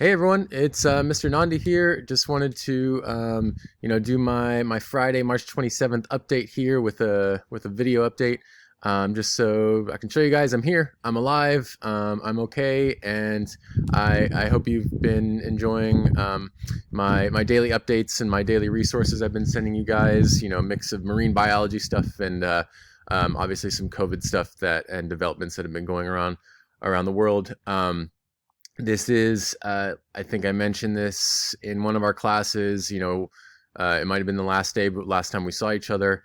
Hey everyone, it's Mr. Nandi here. Just wanted to do my Friday, March 27th update here with a video update, just so I can show you guys I'm here, I'm alive, I'm okay, and I hope you've been enjoying my daily updates and my daily resources I've been sending you guys. A mix of marine biology stuff and obviously some COVID stuff and developments that have been going around the world. This is, I think I mentioned this in one of our classes. It might have been the last day, but last time we saw each other.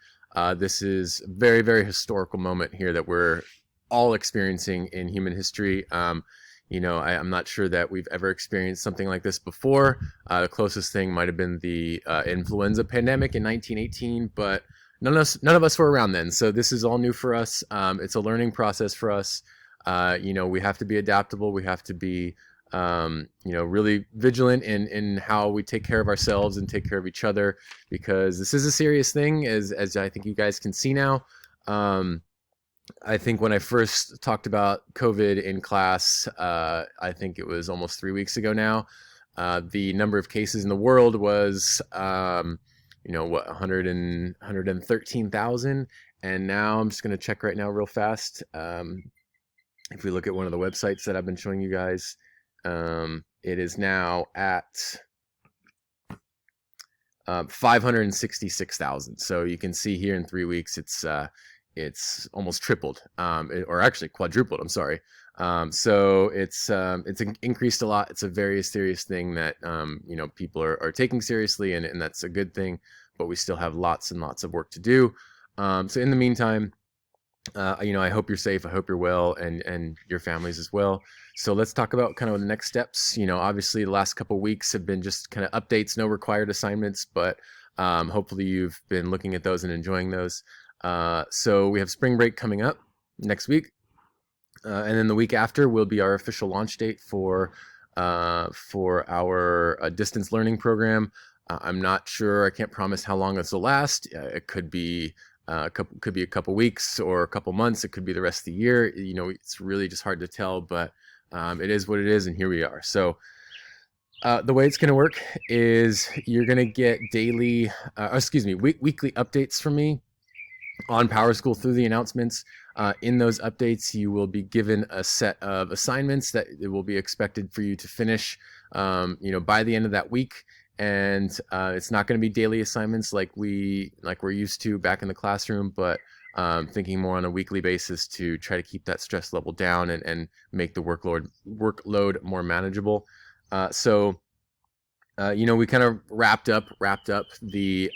This is a very, very historical moment here that we're all experiencing in human history. I'm not sure that we've ever experienced something like this before. The closest thing might have been the influenza pandemic in 1918, but none of us were around then. So this is all new for us. It's a learning process for us. We have to be adaptable. We have to be, really vigilant in how we take care of ourselves and take care of each other, because this is a serious thing, as I think you guys can see now. I think when I first talked about COVID in class, I think it was almost 3 weeks ago now. The number of cases in the world was, 113,000. And now I'm just going to check right now real fast. If we look at one of the websites that I've been showing you guys, it is now at 566,000. So you can see here in 3 weeks, it's almost tripled, or actually quadrupled. I'm sorry. So it's increased a lot. It's a very serious thing that people are taking seriously, and that's a good thing. But we still have lots and lots of work to do. So in the meantime, I hope you're safe. I hope you're well, and your families as well. So let's talk about kind of the next steps. Obviously the last couple of weeks have been just kind of updates, no required assignments, but hopefully you've been looking at those and enjoying those. So we have spring break coming up next week, and then the week after will be our official launch date for our distance learning program. I'm not sure. I can't promise how long this will last. It could be a couple weeks or a couple months. It could be the rest of the year. It's really just hard to tell, but it is what it is, and here we are. So the way it's going to work is you're going to get weekly updates from me on PowerSchool through the announcements. In those updates, you will be given a set of assignments that it will be expected for you to finish, by the end of that week. And it's not going to be daily assignments like we're used to back in the classroom, but thinking more on a weekly basis to try to keep that stress level down and make the workload more manageable. We kind of wrapped up the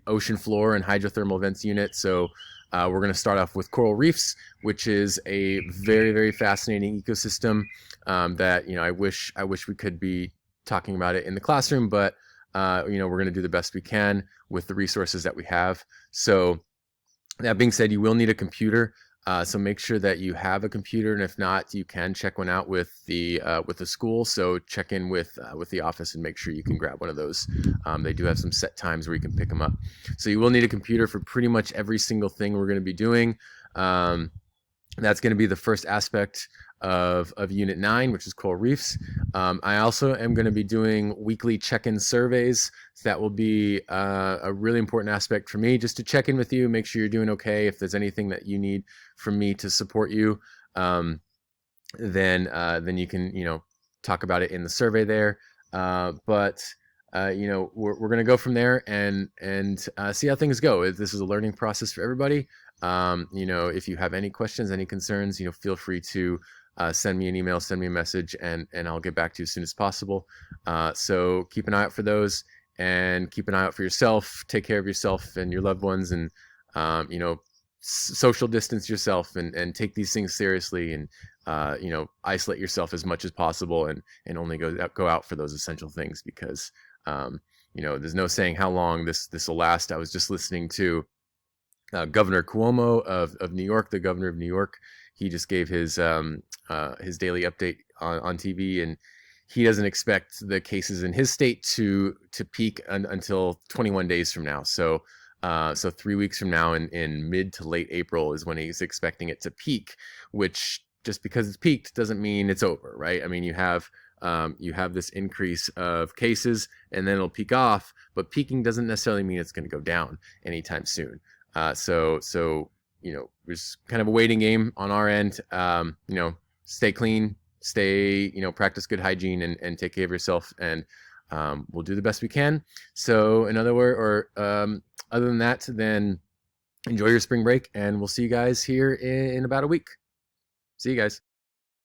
ocean floor and hydrothermal vents unit. So we're going to start off with coral reefs, which is a very, very fascinating ecosystem that I wish we could be talking about it in the classroom, but we're going to do the best we can with the resources that we have. So that being said, you will need a computer. So make sure that you have a computer, and if not, you can check one out with the school. So check in with the office and make sure you can grab one of those. They do have some set times where you can pick them up. So you will need a computer for pretty much every single thing we're going to be doing. That's going to be the first aspect of Unit 9, which is coral reefs. I also am going to be doing weekly check-in surveys. So that will be a really important aspect for me, just to check in with you, make sure you're doing okay. If there's anything that you need from me to support you, then you can talk about it in the survey there. But we're going to go from there and see how things go. This is a learning process for everybody. If you have any questions, any concerns, feel free to send me an email, send me a message, and I'll get back to you as soon as possible. So keep an eye out for those, and keep an eye out for yourself. Take care of yourself and your loved ones, and social distance yourself, and take these things seriously, and isolate yourself as much as possible, and only go out for those essential things, because there's no saying how long this will last. I was just listening to Governor Cuomo of New York, the governor of New York. He just gave his daily update on TV, and he doesn't expect the cases in his state to peak until 21 days from now. So 3 weeks from now, in mid to late April, is when he's expecting it to peak, which just because it's peaked doesn't mean it's over, right? I mean, you have this increase of cases, and then it'll peak off, but peaking doesn't necessarily mean it's going to go down anytime soon. So there's kind of a waiting game on our end. Stay clean, practice good hygiene, and take care of yourself, and we'll do the best we can. So in other words, other than that, then enjoy your spring break, and we'll see you guys here in about a week. See you guys.